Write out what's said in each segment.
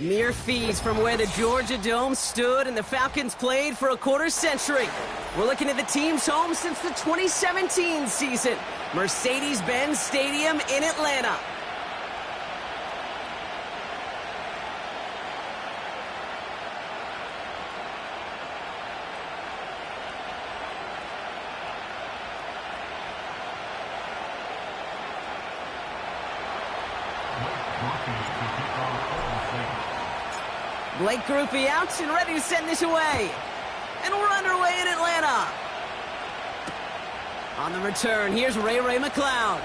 Mere fees from where the Georgia Dome stood and the Falcons played for a quarter century. We're looking at the team's home since the 2017 season. Mercedes-Benz Stadium in Atlanta. Blake Grupe out and ready to send this away. And we're underway in Atlanta. On the return, here's Ray McCloud.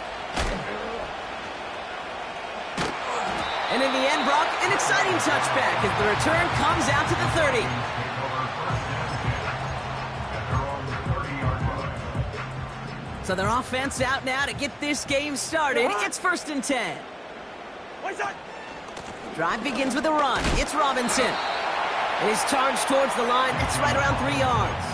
And in the end, Brock, an exciting touchback as the return comes out to the 30. So their offense out now to get this game started. It's 1st and 10. Drive begins with a run. It's Robinson. And he's charged towards the line. That's right around 3 yards.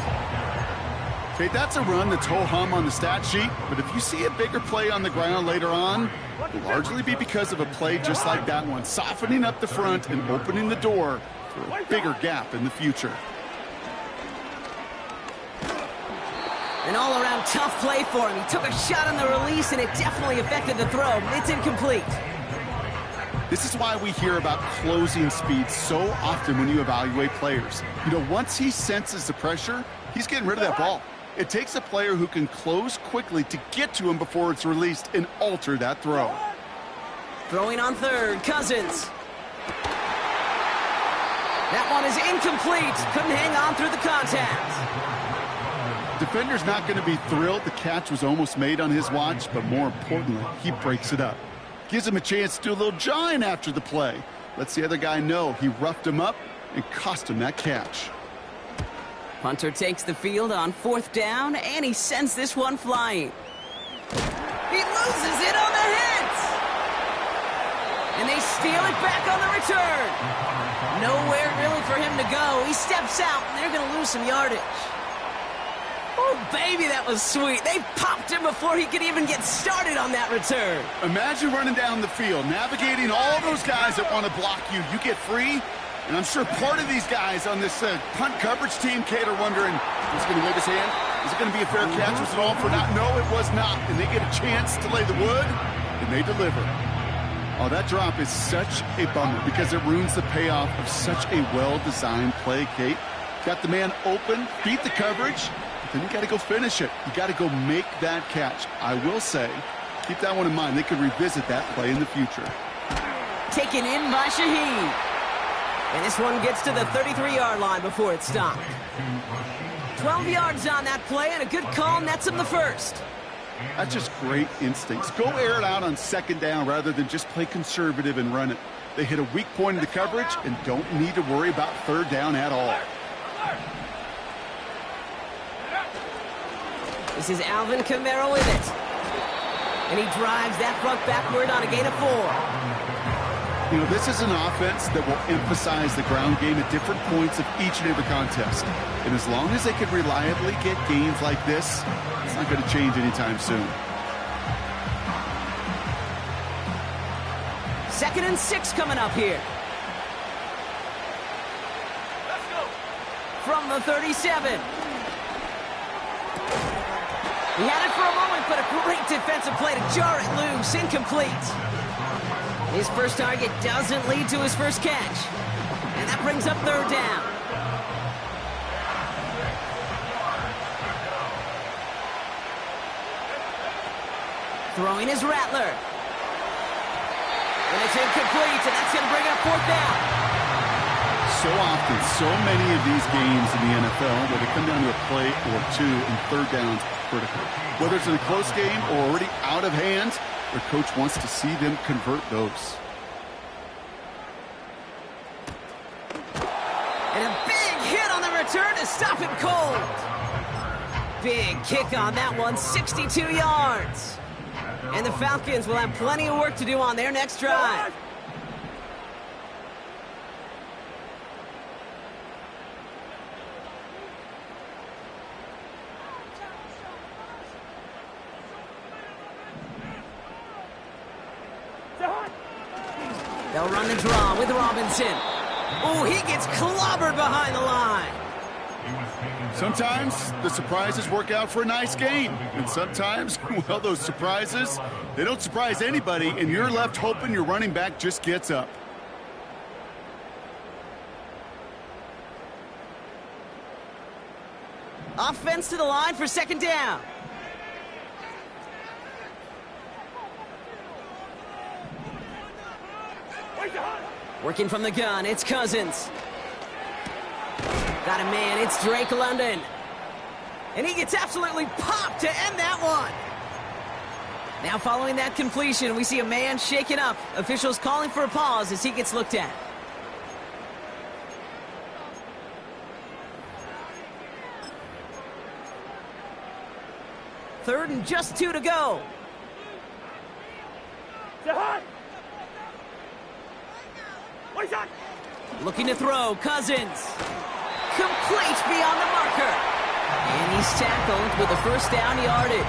Okay, that's a run that's ho-hum on the stat sheet, but if you see a bigger play on the ground later on, it'll largely be because of a play just like that one, softening up the front and opening the door for a bigger gap in the future. An all-around tough play for him. He took a shot on the release, and it definitely affected the throw. It's incomplete. This is why we hear about closing speed so often when you evaluate players. You know, once he senses the pressure, he's getting rid of that ball. It takes a player who can close quickly to get to him before it's released and alter that throw. Throwing on third, Cousins. That one is incomplete. Couldn't hang on through the contact. Defender's not going to be thrilled the catch was almost made on his watch, but more importantly, he breaks it up. Gives him a chance to do a little jawing after the play. Lets the other guy know he roughed him up and cost him that catch. Punter takes the field on 4th down, and he sends this one flying. He loses it on the hit! And they steal it back on the return. Nowhere really for him to go. He steps out, and they're going to lose some yardage. Oh, baby, that was sweet. They popped him before he could even get started on that return. Imagine running down the field, navigating all those guys that want to block you. You get free, and I'm sure part of these guys on this punt coverage team, Kate, are wondering, is he going to wave his hand? Is it going to be a fair catch? Was it all for naught? No, it was not. And they get a chance to lay the wood, and they deliver. Oh, that drop is such a bummer because it ruins the payoff of such a well-designed play, Kate. Got the man open, beat the coverage, then you got to go finish it. You got to go make that catch. I will say, keep that one in mind. They could revisit that play in the future. Taken in by Shaheed. And this one gets to the 33-yard line before it's stopped. 12 yards on that play, and a good call nets him the first. That's just great instincts. Go air it out on 2nd down rather than just play conservative and run it. They hit a weak point in the coverage and don't need to worry about 3rd down at all. This is Alvin Kamara with it. And he drives that front backward on a gain of 4. You know, this is an offense that will emphasize the ground game at different points of each and every contest. And as long as they can reliably get gains like this, it's not going to change anytime soon. 2nd and 6 coming up here. Let's go. From the 37. He had it for a moment, but a great defensive play to jar it loose. Incomplete. His first target doesn't lead to his first catch. And that brings up 3rd down. Throwing is Rattler. And it's incomplete, and that's going to bring up 4th down. So often, so many of these games in the NFL where they come down to a play or two and 3rd downs critical. Whether it's in a close game or already out of hand, their coach wants to see them convert those. And a big hit on the return to stop him cold. Big kick on that one, 62 yards. And the Falcons will have plenty of work to do on their next drive. They'll run the draw with Robinson. Oh, he gets clobbered behind the line. Sometimes the surprises work out for a nice game. And sometimes, well, those surprises, they don't surprise anybody, and you're left hoping your running back just gets up. Offense to the line for second down. Working from the gun, it's Cousins. Got a man, it's Drake London. And he gets absolutely popped to end that one. Now following that completion, we see a man shaken up. Officials calling for a pause as he gets looked at. Third and just 2 to go. Looking to throw, Cousins. Complete beyond the marker. And he's tackled with a first down yardage.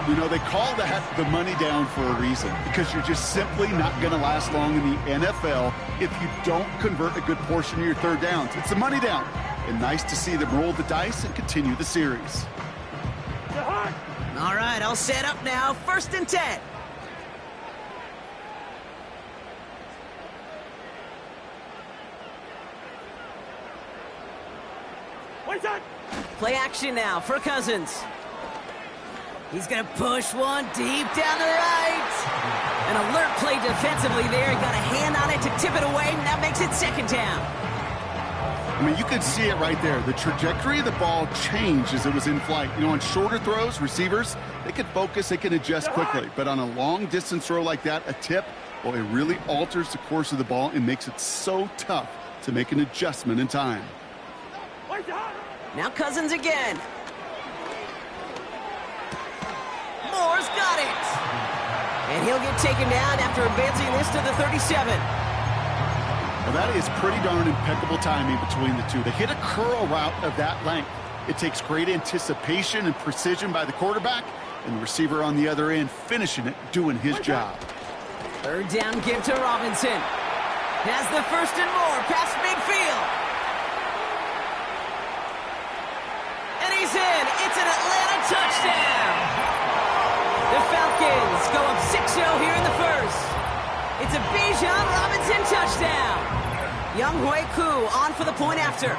You know, they call that the money down for a reason, because you're just simply not going to last long in the NFL if you don't convert a good portion of your third downs. It's the money down. And nice to see them roll the dice and continue the series. All right, all set up now. First and 10. Play action now for Cousins. He's going to push one deep down the right. An alert play defensively there. He got a hand on it to tip it away, and that makes it second down. I mean, you could see it right there. The trajectory of the ball changed as it was in flight. You know, on shorter throws, receivers, they can focus, they can adjust quickly. But on a long-distance throw like that, a tip, well, it really alters the course of the ball and makes it so tough to make an adjustment in time. Now Cousins again. Moore's got it. And he'll get taken down after advancing this to the 37. Well, that is pretty darn impeccable timing between the two. They hit a curl route of that length. It takes great anticipation and precision by the quarterback, and the receiver on the other end finishing it, doing his job. Third down give to Robinson. Has the first and more past midfield. And he's in. It's an Atlanta touchdown. The Falcons go up 6-0 here in the first. It's a Bijan Robinson touchdown. Younghoe Koo on for the point after.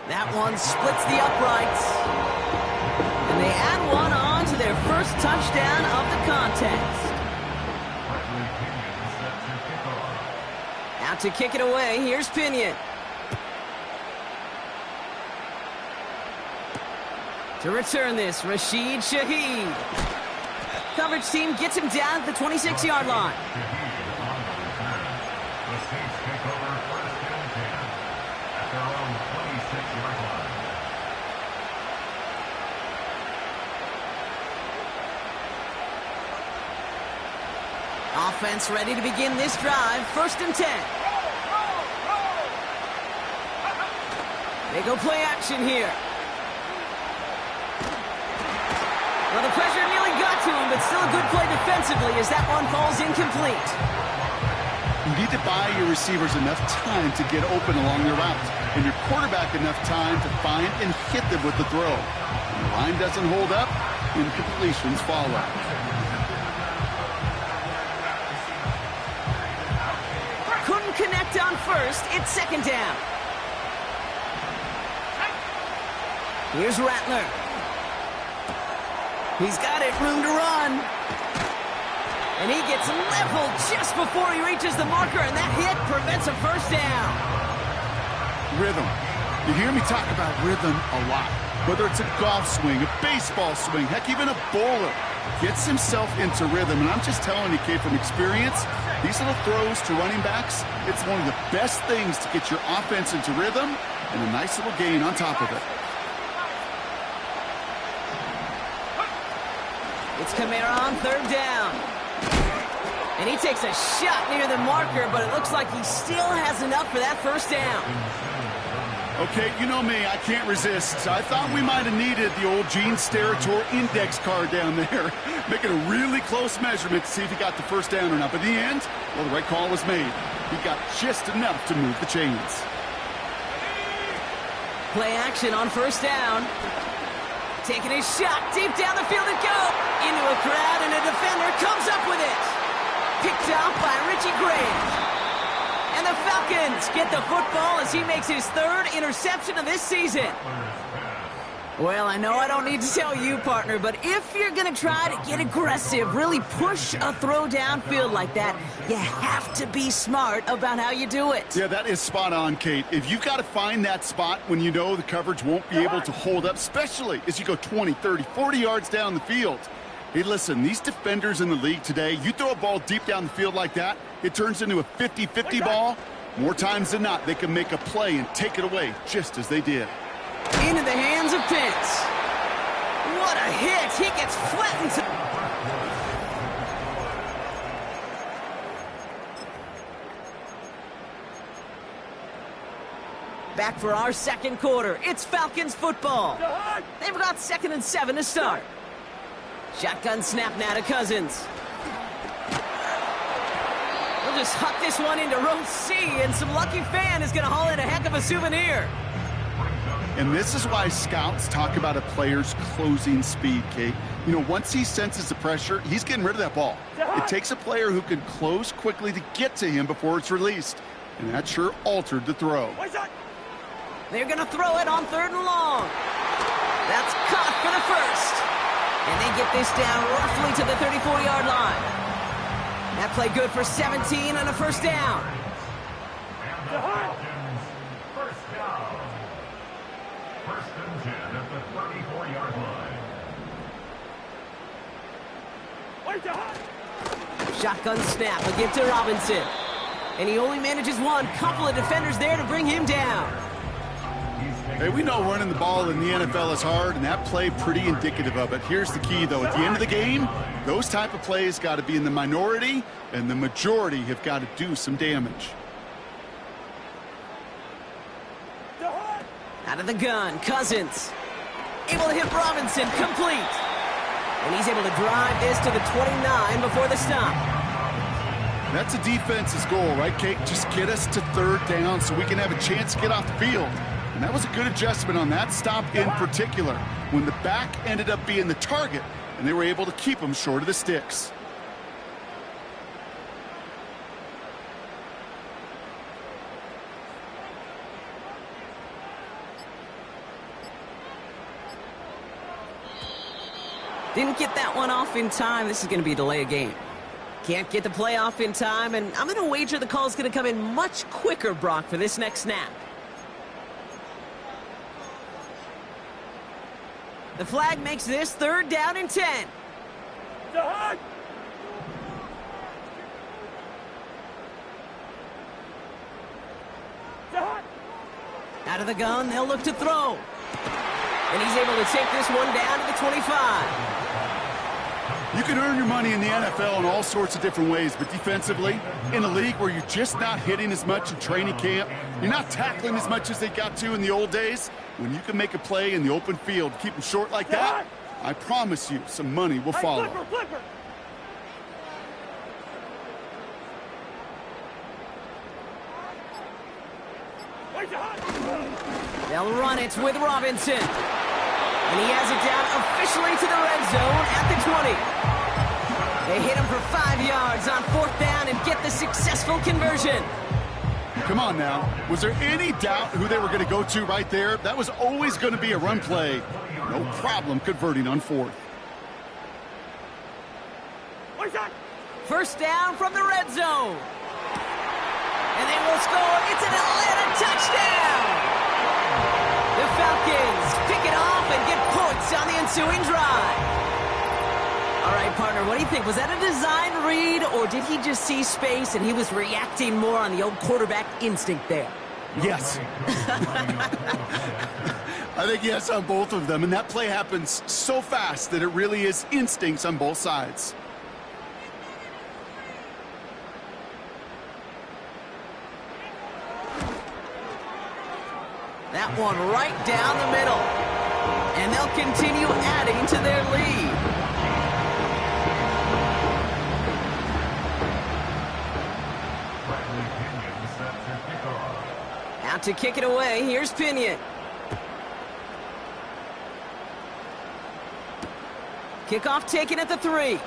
That one splits the uprights. And they add one on to their first touchdown of the contest. Out to kick it away, here's Pinion. To return this, Rashid Shaheed. Coverage team gets him down at the 26-yard line. Offense ready to begin this drive. First and 10. They go play action here. Well, the pressure nearly got to him, but still a good play defensively as that one falls incomplete. You need to buy your receivers enough time to get open along their route, and your quarterback enough time to find and hit them with the throw. When the line doesn't hold up, incompletions follow. Couldn't connect on first. It's second down. Here's Rattler. He's got it, room to run. And he gets leveled just before he reaches the marker, and that hit prevents a first down. Rhythm. You hear me talk about rhythm a lot. Whether it's a golf swing, a baseball swing, heck, even a bowler gets himself into rhythm. And I'm just telling you, kid, from experience, these little throws to running backs, it's one of the best things to get your offense into rhythm and a nice little gain on top of it. It's Kamara on third down. And he takes a shot near the marker, but it looks like he still has enough for that first down. Okay, you know me, I can't resist. I thought we might have needed the old Gene Steratore index card down there, making a really close measurement to see if he got the first down or not. But in the end, well, the right call was made. He got just enough to move the chains. Play action on first down. Taking his shot deep down the field and go. Into a crowd, and a defender comes up with it. Picked off by Richie Graham. And the Falcons get the football as he makes his third interception of this season. Well, I know I don't need to tell you, partner, but if you're going to try to get aggressive, really push a throw downfield like that, you have to be smart about how you do it. Yeah, that is spot on, Kate. If you've got to find that spot when you know the coverage won't be able to hold up, especially as you go 20, 30, 40 yards down the field. Hey, listen, these defenders in the league today, you throw a ball deep down the field like that, it turns into a 50-50 ball. More times than not, they can make a play and take it away, just as they did. Into the hands of Pitts. What a hit! He gets flattened. Back for our second quarter. It's Falcons football. They've got 2nd and 7 to start. Shotgun snap now to Cousins. We'll just huck this one into row C, and some lucky fan is going to haul in a heck of a souvenir. And this is why scouts talk about a player's closing speed, Kate. You know, once he senses the pressure, he's getting rid of that ball. It takes a player who can close quickly to get to him before it's released. And that sure altered the throw. They're going to throw it on 3rd and long. That's caught for the first. And they get this down roughly to the 34-yard line. That play good for 17 and a first down. First down. 1st and 10 at the 34-yard line. Shotgun snap. A give to Robinson. And he only manages one. Couple of defenders there to bring him down. Hey, we know running the ball in the NFL is hard, and that play pretty indicative of it. Here's the key, though. At the end of the game, those type of plays got to be in the minority, and the majority have got to do some damage. Out of the gun, Cousins. Able to hit Robinson, complete. And he's able to drive this to the 29 before the stop. That's a defense's goal, right, Kate? Just get us to 3rd down so we can have a chance to get off the field. And that was a good adjustment on that stop in particular, when the back ended up being the target, and they were able to keep him short of the sticks. Didn't get that one off in time. This is going to be a delay of game. Can't get the play off in time, and I'm going to wager the call is going to come in much quicker, Brock, for this next snap. The flag makes this 3rd down and 10. Out of the gun, they'll look to throw. And he's able to take this one down to the 25. You can earn your money in the NFL in all sorts of different ways, but defensively, in a league where you're just not hitting as much in training camp, you're not tackling as much as they got to in the old days, when you can make a play in the open field, keep them short like that, I promise you some money will follow. Flipper. They'll run it with Robinson. And he has it down officially to the red zone at the 20. They hit him for 5 yards on 4th down and get the successful conversion. Come on now. Was there any doubt who they were going to go to right there? That was always going to be a run play. No problem converting on 4th. First down from the red zone. And they will score. It's an Atlanta touchdown. The Falcons pick it off and get points on the ensuing drive. All right, partner, what do you think? Was that a design read, or did he just see space and he was reacting more on the old quarterback instinct there? Yes. I think yes on both of them, and that play happens so fast that it really is instincts on both sides. That one right down the middle. And they'll continue adding to their lead. Bradley Pinion set to kick off. Out to kick it away, here's Pinion. Kickoff taken at the 3.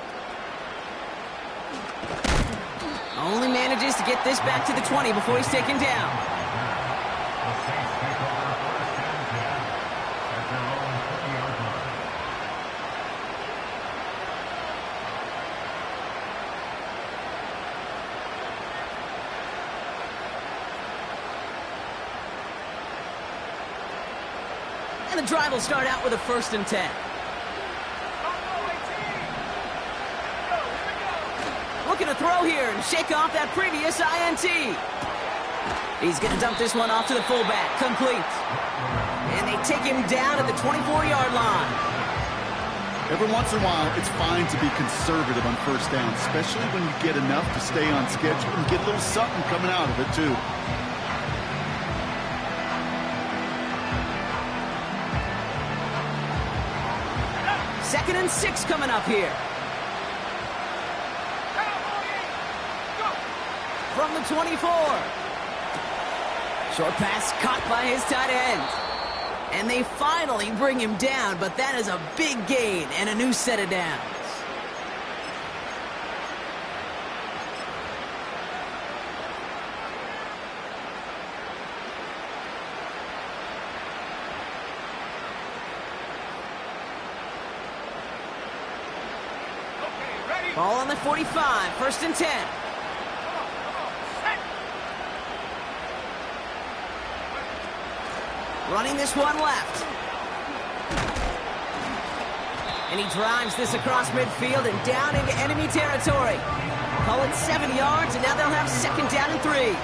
Only manages to get this back to the 20 before he's taken down. The Saints take over first and 10 at their own 20-yard line. And the drive will start out with a 1st and 10. Looking to throw here and shake off that previous INT. He's going to dump this one off to the fullback. Complete. And they take him down at the 24-yard line. Every once in a while, it's fine to be conservative on first down, especially when you get enough to stay on schedule and get a little something coming out of it, too. Second and 6 coming up here. From the 24. Short pass caught by his tight end. And they finally bring him down, but that is a big gain and a new set of downs. Ball on the 45, 1st and 10. Running this one left. And he drives this across midfield and down into enemy territory. Call it 7 yards, and now they'll have 2nd down and 3.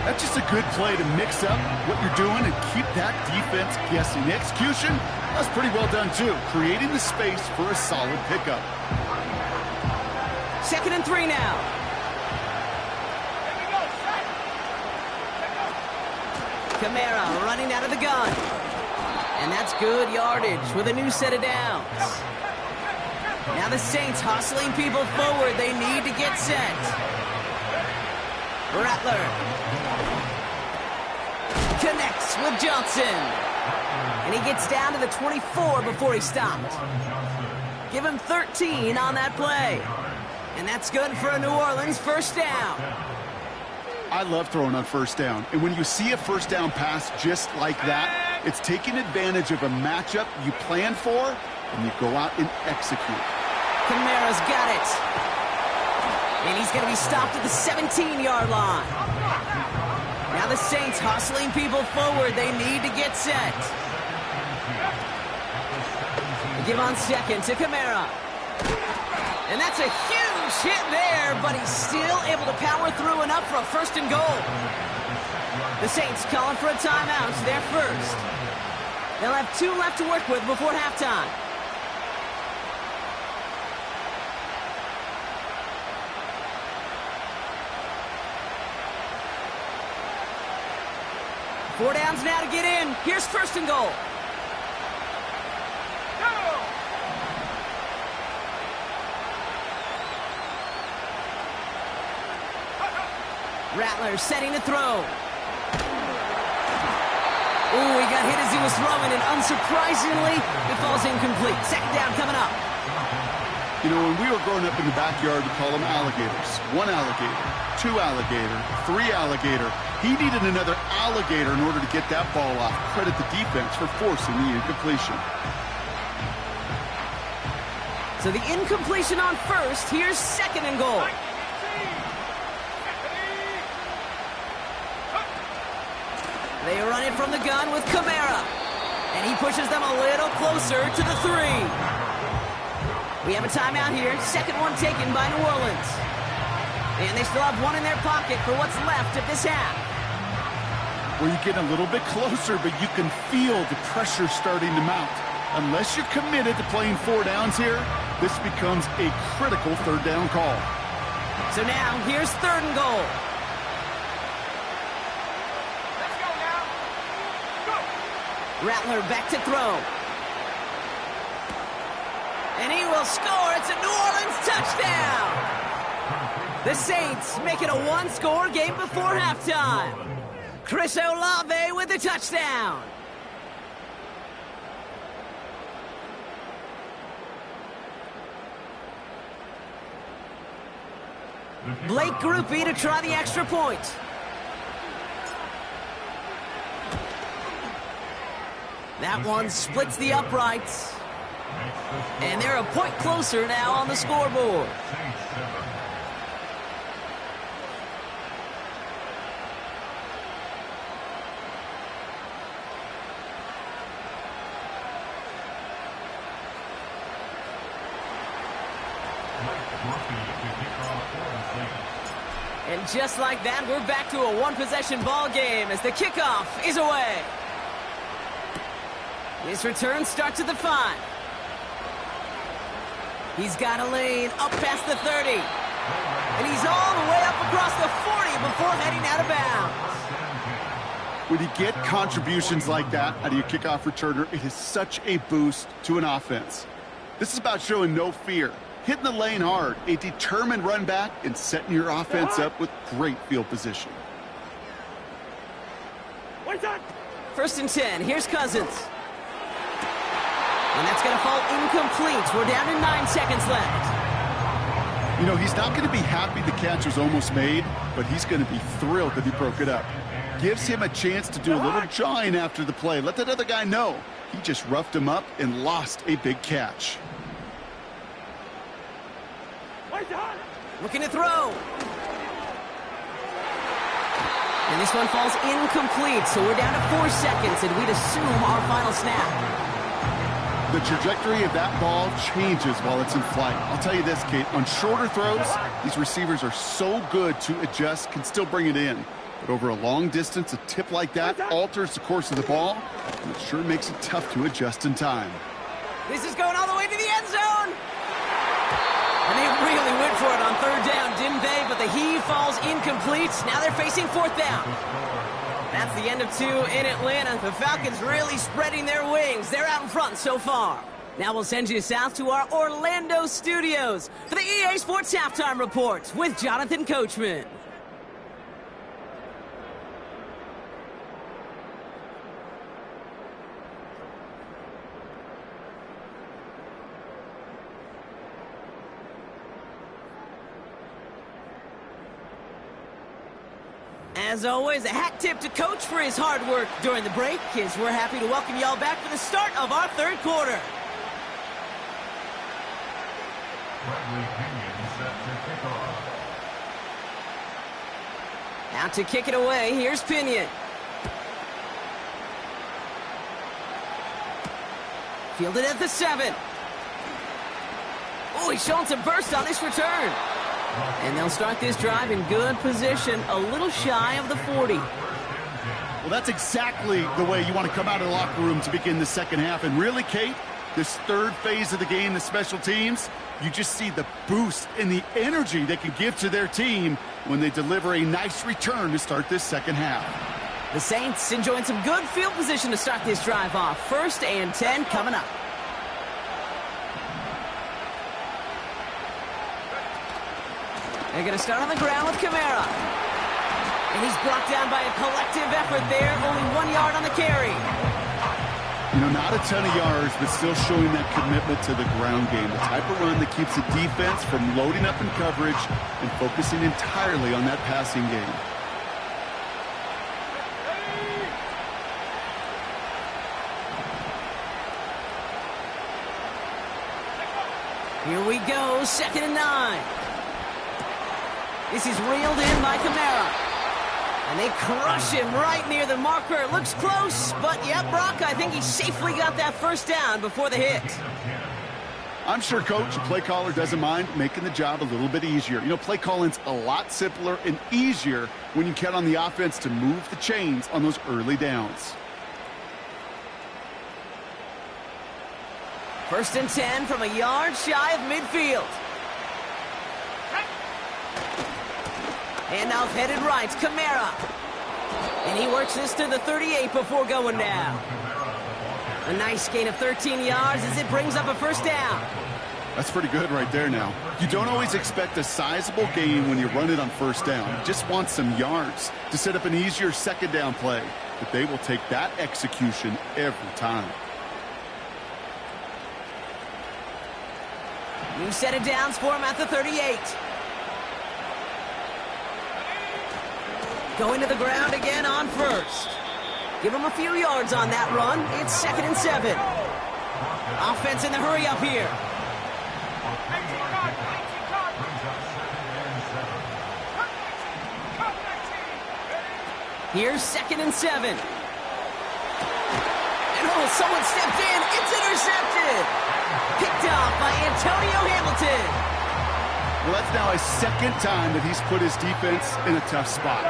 That's just a good play to mix up what you're doing and keep that defense guessing. The execution, that's pretty well done, too. Creating the space for a solid pickup. 2nd and 3 now. Kamara running out of the gun. And that's good yardage with a new set of downs. Now the Saints hustling people forward. They need to get set. Rattler connects with Johnson. And he gets down to the 24 before he stopped. Give him 13 on that play. And that's good for a New Orleans 1st down. I love throwing on 1st down. And when you see a 1st down pass just like that, it's taking advantage of a matchup you plan for, and you go out and execute. Kamara's got it. And he's going to be stopped at the 17-yard line. Now the Saints hustling people forward. They need to get set. Give on 2nd to Kamara. And that's a huge hit there, but he's still able to power through enough for a 1st and goal. The Saints calling for a timeout. They're 1st. They'll have 2 left to work with before halftime. Four downs now to get in. Here's 1st and goal. Rattler setting to throw. Ooh, he got hit as he was throwing, and unsurprisingly, it falls incomplete. 2nd down coming up. You know, when we were growing up in the backyard, we call them alligators. 1 alligator, 2 alligator, 3 alligator. He needed another alligator in order to get that ball off. Credit the defense for forcing the incompletion. So the incompletion on 1st. Here's 2nd and goal. They run it from the gun with Kamara. And he pushes them a little closer to the 3. We have a timeout here. 2nd one taken by New Orleans. And they still have 1 in their pocket for what's left of this half. Well, you get a little bit closer, but you can feel the pressure starting to mount. Unless you're committed to playing 4 downs here, this becomes a critical 3rd down call. So now, here's 3rd and goal. Rattler back to throw. And he will score. It's a New Orleans touchdown. The Saints make it a one-score game before halftime. Chris Olave with the touchdown. Blake Grupe to try the extra point. That one splits the uprights. And they're a point closer now on the scoreboard. And just like that, we're back to a one-possession ball game as the kickoff is away. His return starts at the 5. He's got a lane up past the 30. And he's all the way up across the 40 before heading out of bounds. When you get contributions like that out of your kickoff returner, it is such a boost to an offense. This is about showing no fear, hitting the lane hard, a determined run back, and setting your offense up with great field position. 1st and 10. Here's Cousins. And that's going to fall incomplete. We're down to 9 seconds left. You know, he's not going to be happy the catch was almost made, but he's going to be thrilled that he broke it up. Gives him a chance to do a little jawing after the play. Let that other guy know. He just roughed him up and lost a big catch. Looking to throw. And this one falls incomplete, so we're down to 4 seconds, and we'd assume our final snap. The trajectory of that ball changes while it's in flight. I'll tell you this, Kate, on shorter throws, these receivers are so good to adjust, can still bring it in. But over a long distance, a tip like that alters the course of the ball, and it sure makes it tough to adjust in time. This is going all the way to the end zone. And they really went for it on 3rd down, didn't they? But the heave falls incomplete. Now they're facing 4th down. That's the end of 2 in Atlanta. The Falcons really spreading their wings. They're out in front so far. Now we'll send you south to our Orlando studios for the EA Sports Halftime Report with Jonathan Coachman. As always, a hat tip to Coach for his hard work during the break, as we're happy to welcome y'all back for the start of our 3rd quarter. Out to kick it away, here's Pinion. Fielded at the 7. Oh, he's showing some burst on this return. And they'll start this drive in good position, a little shy of the 40. Well, that's exactly the way you want to come out of the locker room to begin the second half. And really, Kate, this 3rd phase of the game, the special teams, you just see the boost and the energy they can give to their team when they deliver a nice return to start this second half. The Saints enjoying some good field position to start this drive off. 1st and 10 coming up. They're going to start on the ground with Kamara. And he's brought down by a collective effort there. Only 1 yard on the carry. You know, not a ton of yards, but still showing that commitment to the ground game. The type of run that keeps the defense from loading up in coverage and focusing entirely on that passing game. Here we go, 2nd and 9. This is reeled in by Kamara. And they crush him right near the marker. It looks close, but yeah, Brock, I think he safely got that 1st down before the hit. I'm sure Coach, the play caller, doesn't mind making the job a little bit easier. You know, play calling's a lot simpler and easier when you count on the offense to move the chains on those early downs. 1st and 10 from a yard shy of midfield. Handoff headed right, Kamara. And he works this to the 38 before going down. A nice gain of 13 yards as it brings up a first down. That's pretty good right there now. You don't always expect a sizable gain when you run it on first down. You just want some yards to set up an easier second down play. But they will take that execution every time. New set of downs for him at the 38. Going to the ground again on first. Give him a few yards on that run. It's 2nd and 7. Offense in the hurry up here. Here's 2nd and 7. And oh, someone stepped in. It's intercepted. Picked off by Antonio Hamilton. Well, that's now his second time that he's put his defense in a tough spot.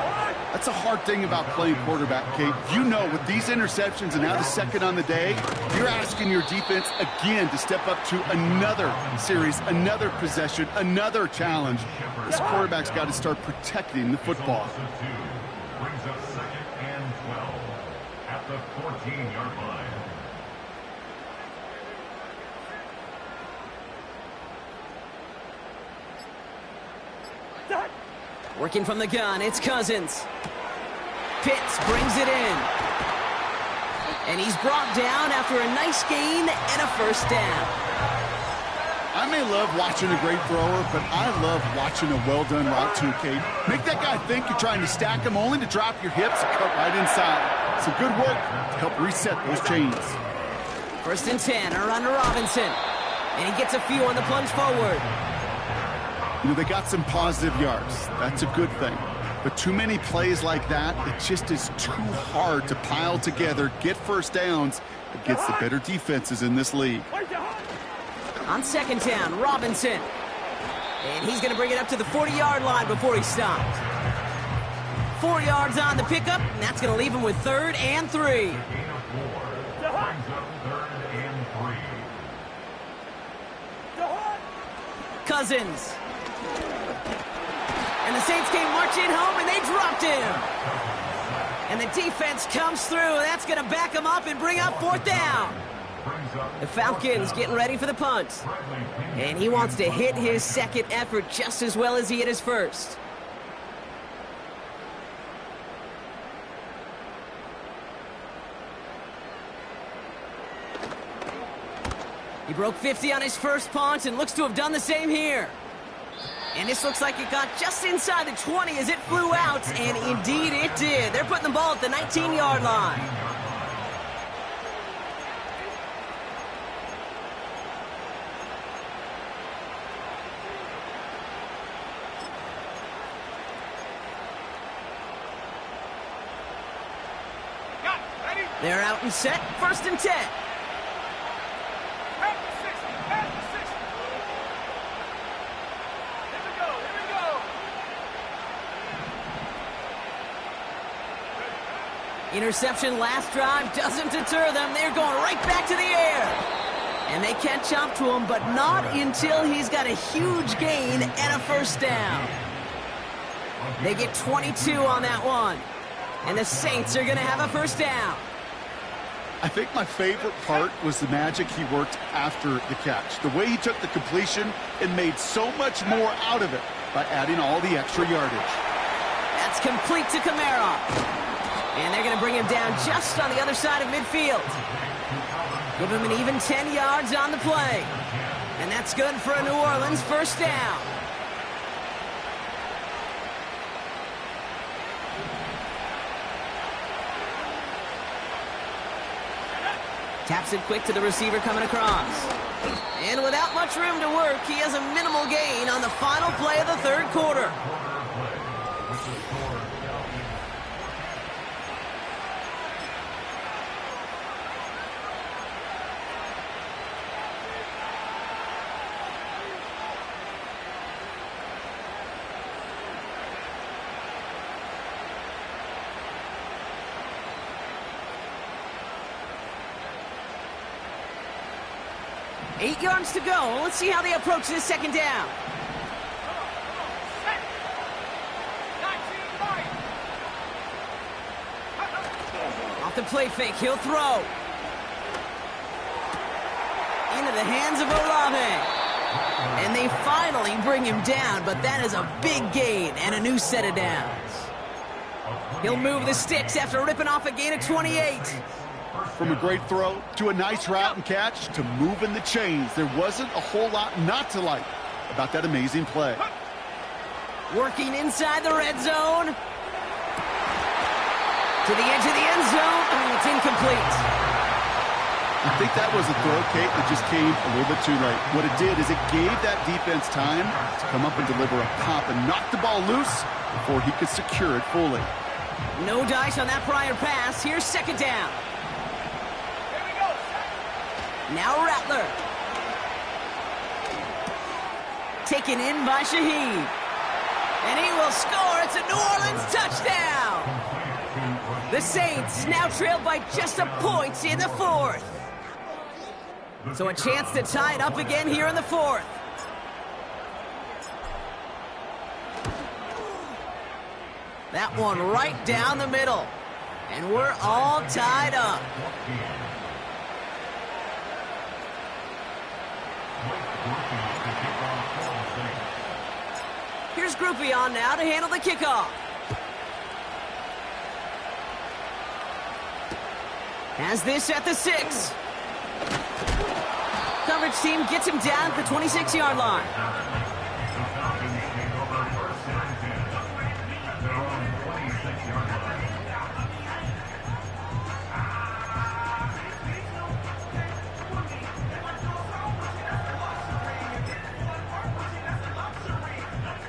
That's a hard thing about playing quarterback, Kate. You know, with these interceptions and now the second on the day, you're asking your defense again to step up to another series, another possession, another challenge. This quarterback's got to start protecting the football. Brings up 2nd and 12 at the 14-yard line. Working from the gun, it's Cousins. Pitts brings it in. And he's brought down after a nice gain and a first down. I may love watching a great thrower, but I love watching a well-done route too, Kate. Make that guy think you're trying to stack him only to drop your hips and cut right inside. Some good work to help reset those chains. 1st and 10, a run to Robinson. And he gets a few on the plunge forward. You know, they got some positive yards. That's a good thing. But too many plays like that, it just is too hard to pile together, get first downs against the better defenses in this league. On 2nd down, Robinson. And he's going to bring it up to the 40-yard line before he stopped. 4 yards on the pickup, and that's going to leave him with 3rd and 3. Gain of 4 brings up 3rd and 3. Cousins. And the Saints came marching home, and they dropped him. And the defense comes through. That's going to back him up and bring up 4th down. The Falcons getting ready for the punt. And he wants to hit his second effort just as well as he hit his first. He broke 50 on his first punt and looks to have done the same here. And this looks like it got just inside the 20 as it flew out, and indeed it did. They're putting the ball at the 19-yard line. They're out and set, 1st and 10. Interception last drive doesn't deter them. They're going right back to the air. And they catch up to him, but not until he's got a huge gain and a first down. They get 22 on that one. And the Saints are going to have a first down. I think my favorite part was the magic he worked after the catch. The way he took the completion and made so much more out of it by adding all the extra yardage. That's complete to Kamara. And they're going to bring him down just on the other side of midfield. Give him an even 10 yards on the play. And that's good for a New Orleans first down. Taps it quick to the receiver coming across. And without much room to work, he has a minimal gain on the final play of the 3rd quarter. Eight yards to go. Let's see how they approach this second down. Off the play fake, he'll throw. into the hands of Olave. And they finally bring him down, but that is a big gain and a new set of downs. He'll move the sticks after ripping off a gain of 28. From a great throw to a nice route and catch to moving the chains, there wasn't a whole lot not to like about that amazing play. Working inside the red zone. To the edge of the end zone. Oh, it's incomplete. I think that was a throw, Kate, that just came a little bit too late. What it did is it gave that defense time to come up and deliver a pop and knock the ball loose before he could secure it fully. No dice on that prior pass. Here's second down. Now Rattler. Taken in by Shaheed. And he will score. It's a New Orleans touchdown. The Saints now trailed by just a point in the fourth. So a chance to tie it up again here in the fourth. That one right down the middle. And we're all tied up. Here's Groupie on now to handle the kickoff. Has this at the 6. Coverage team gets him down at the 26-yard line.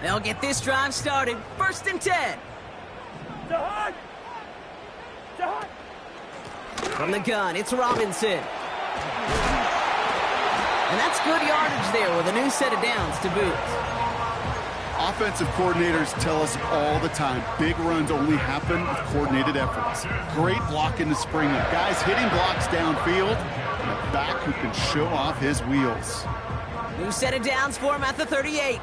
They'll get this drive started. 1st and 10. From the gun, it's Robinson. And that's good yardage there with a new set of downs to boot. Offensive coordinators tell us all the time, big runs only happen with coordinated efforts. Great block in the spring. Guys hitting blocks downfield, and a back who can show off his wheels. New set of downs for him at the 38.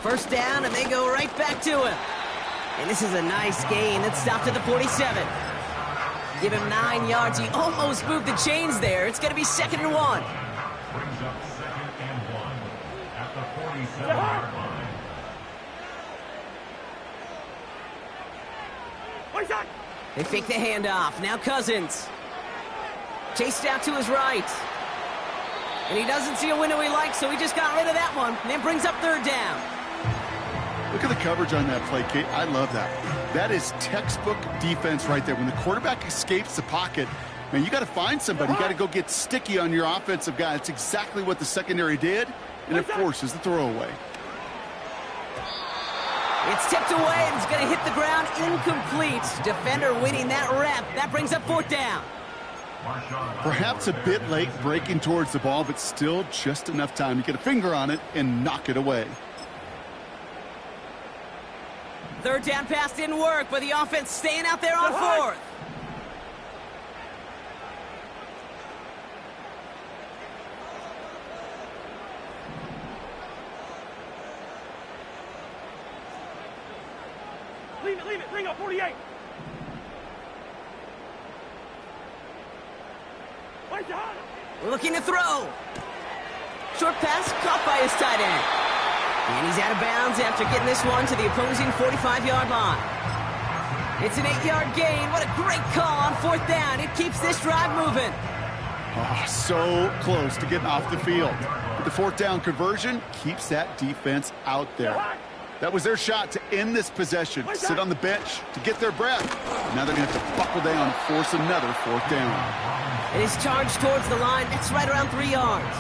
First down, and they go right back to him. And this is a nice gain that stopped at the 47. Give him 9 yards. He almost moved the chains there. It's going to be 2nd and 1. Brings up 2nd and 1 at the 47-yard line. They fake the handoff. Now Cousins. Chased out to his right. And he doesn't see a window he likes, so he just got rid of that one. And it brings up 3rd down. Look at the coverage on that play, Kate. I love that. That is textbook defense right there. When the quarterback escapes the pocket, man, you got to find somebody. You got to go get sticky on your offensive guy. That's exactly what the secondary did, and it forces the throwaway. It's tipped away, and it's going to hit the ground incomplete. Defender winning that rep. That brings up 4th down. Perhaps a bit late breaking towards the ball, but still just enough time to get a finger on it and knock it away. 3rd down pass didn't work, but the offense staying out there on 4th. Leave it, bring up 48. Looking to throw. Short pass caught by his tight end. And he's out of bounds after getting this one to the opposing 45-yard line. It's an 8-yard gain. What a great call on 4th down. It keeps this drive moving. Oh, so close to getting off the field. But the 4th down conversion keeps that defense out there. That was their shot to end this possession, sit on the bench to get their breath. Now they're going to have to buckle down and force another 4th down. And he's charged towards the line. That's right around 3 yards.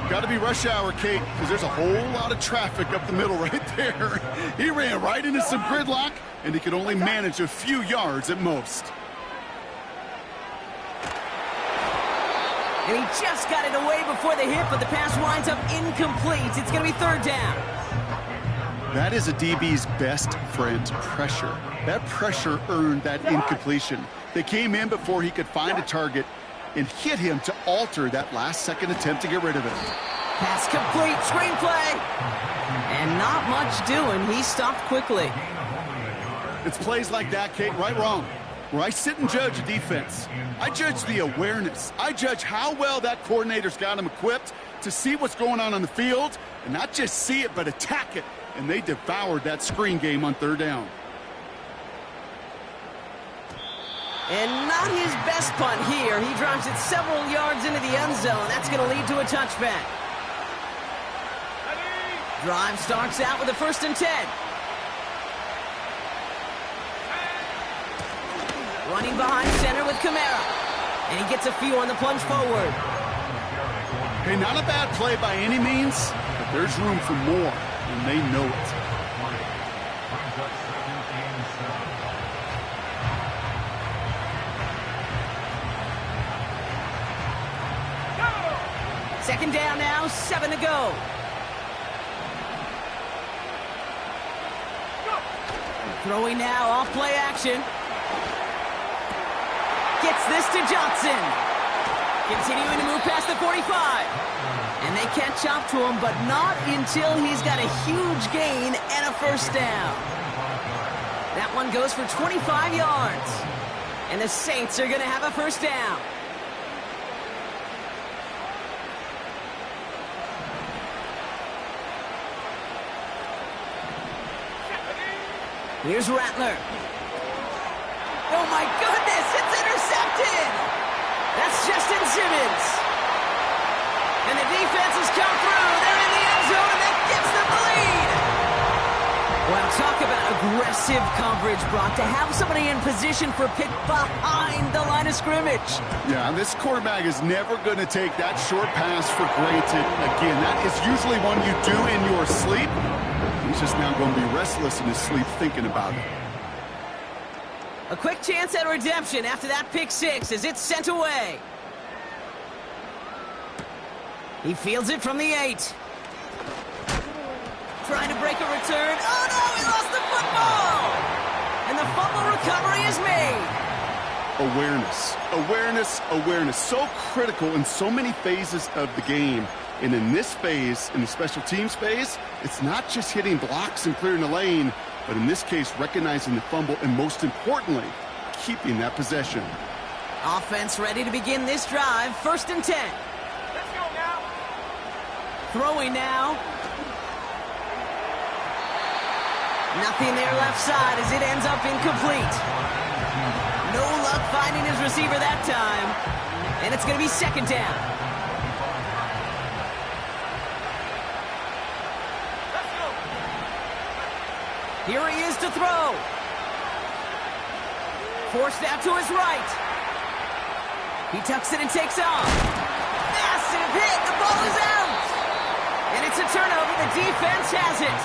Got to be rush hour, Kate, because there's a whole lot of traffic up the middle right there. He ran right into some gridlock, and he could only manage a few yards at most. And he just got it away before the hit, but the pass winds up incomplete. It's going to be 3rd down. That is a DB's best friend, pressure. That pressure earned that incompletion. They came in before he could find a target and hit him to alter that last-second attempt to get rid of it. Pass complete, screenplay. And not much doing. He stopped quickly. It's plays like that, Kate, right wrong. Where I sit and judge a defense, I judge the awareness. I judge how well that coordinator's got him equipped to see what's going on the field, and not just see it, but attack it. And they devoured that screen game on third down. And not his best punt here. He drives it several yards into the end zone. That's going to lead to a touchback. Drive starts out with a 1st and 10. Running behind center with Kamara. And he gets a few on the plunge forward. Hey, not a bad play by any means, but there's room for more, and they know it. Second down now, 7 to go. Throwing now, off play action. Gets this to Johnson. Continuing to move past the 45. And they catch up to him, but not until he's got a huge gain and a 1st down. That one goes for 25 yards. And the Saints are going to have a 1st down. Here's Rattler. Oh my goodness, it's intercepted! That's Justin Simmons. And the defense has come through. They're in the end zone, and that gives them the lead. Well, talk about aggressive coverage, Brock, to have somebody in position for pick behind the line of scrimmage. Yeah, this quarterback is never going to take that short pass for granted. Again, that is usually one you do in your sleep. He's just now going to be restless in his sleep thinking about it. A quick chance at redemption after that pick 6 as it's sent away. He fields it from the 8. Trying to break a return. Oh no, he lost the football! And the fumble recovery is made. Awareness, awareness, awareness. So critical in so many phases of the game. And in this phase, in the special teams phase, it's not just hitting blocks and clearing the lane, but in this case, recognizing the fumble and most importantly, keeping that possession. Offense ready to begin this drive. 1st and 10. Let's go now. Throwing now. Nothing there left side as it ends up incomplete. No luck finding his receiver that time. And it's going to be 2nd down. Here he is to throw. Forced out to his right. He tucks it and takes off. Massive hit. The ball is out. And it's a turnover. The defense has it.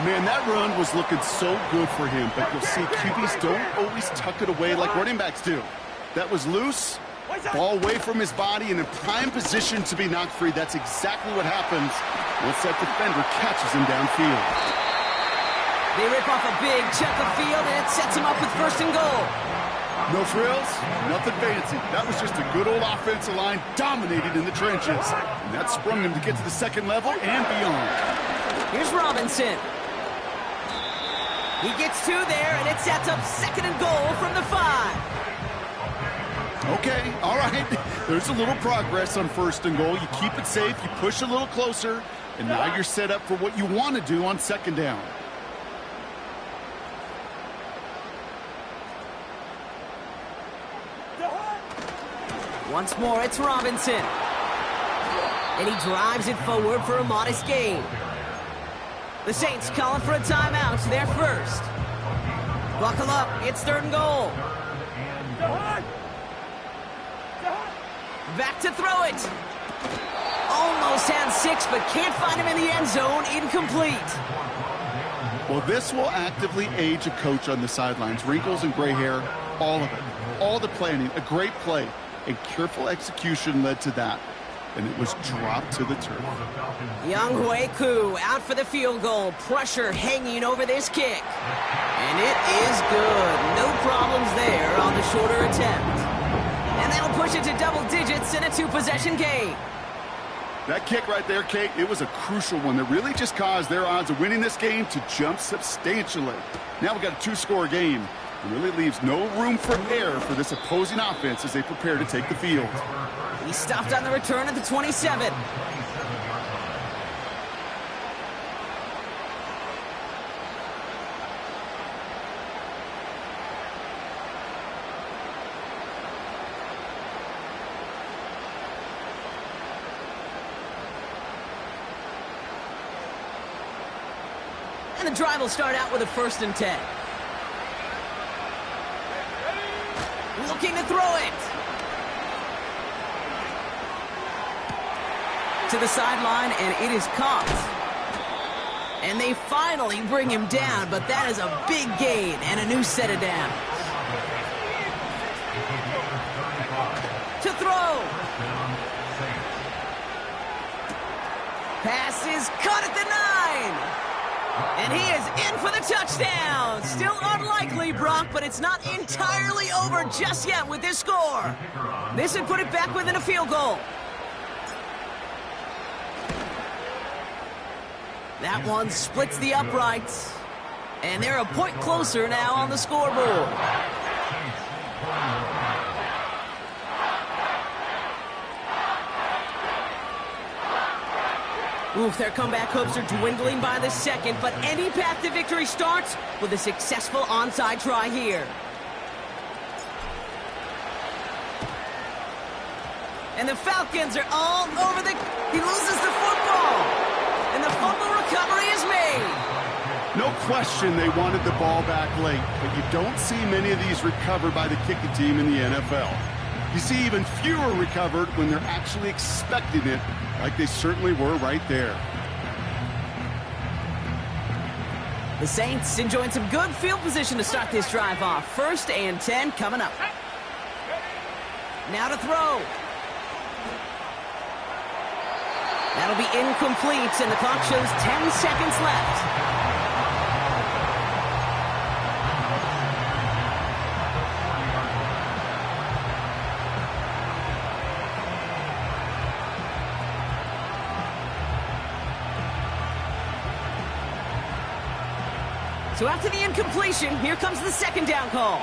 Man, that run was looking so good for him, but you'll see QBs don't always tuck it away like running backs do. That was loose, ball away from his body, and in prime position to be knocked free. That's exactly what happens once that defender catches him downfield. They rip off a big chunk of field, and it sets him up with 1st and goal. No frills, nothing fancy. That was just a good old offensive line dominated in the trenches. And that sprung him to get to the 2nd level and beyond. Here's Robinson. He gets 2 there, and it sets up 2nd and goal from the 5. Okay, all right. There's a little progress on 1st and goal. You keep it safe, you push a little closer, and now you're set up for what you want to do on 2nd down. Once more, it's Robinson. And he drives it forward for a modest gain. The Saints calling for a timeout. They're first. Buckle up. It's 3rd and goal. Back to throw it. Almost had 6, but can't find him in the end zone. Incomplete. Well, this will actively age a coach on the sidelines. Wrinkles and gray hair, all of it. All the planning, a great play. And careful execution led to that. And it was dropped to the turf. Younghoe Koo out for the field goal. Pressure hanging over this kick. And it is good. No problems there on the shorter attempt. And that'll push it to double digits in a 2-possession game. That kick right there, Kate, it was a crucial one that really just caused their odds of winning this game to jump substantially. Now we've got a 2-score game. It really leaves no room for error for this opposing offense as they prepare to take the field. He stopped on the return at the 27. And the drive will start out with a 1st and 10. Looking to throw it. To the sideline, and it is caught. And they finally bring him down, but that is a big gain and a new set of downs. To throw. Pass is caught at the 9. And he is in for the touchdown. Still unlikely, Brock, but it's not entirely over just yet with this score. This would put it back within a field goal. That one splits the uprights. And they're a point closer now on the scoreboard. Oof, their comeback hopes are dwindling by the second, but any path to victory starts with a successful onside try here. And the Falcons are all over the... He loses the football. And the fumble recovery is made. No question they wanted the ball back late, but you don't see many of these recovered by the kicking team in the NFL. You see even fewer recovered when they're actually expecting it, like they certainly were right there. The Saints enjoying some good field position to start this drive off. 1st and 10 coming up. Now to throw. That'll be incomplete, and the clock shows 10 seconds left. So after the incompletion, here comes the 2nd down call.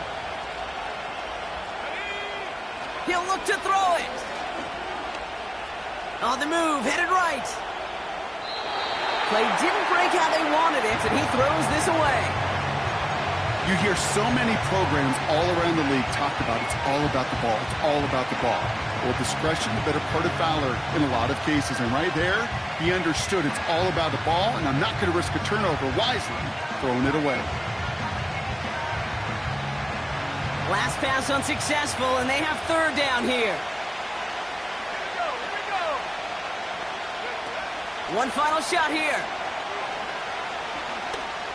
He'll look to throw it. On the move, headed right. Play didn't break how they wanted it, and he throws this away. You hear so many programs all around the league talk about it's all about the ball, it's all about the ball. Well, discretion, the better part of valor in a lot of cases. And right there, he understood it's all about the ball, and I'm not going to risk a turnover wisely, throwing it away. Last pass unsuccessful, and they have 3rd down here. One final shot here.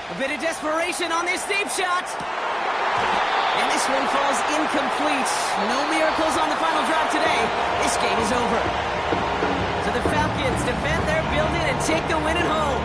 A bit of desperation on this deep shot. And this one falls incomplete. No miracles on the final drive today. This game is over. So the Falcons defend their building and take the win at home.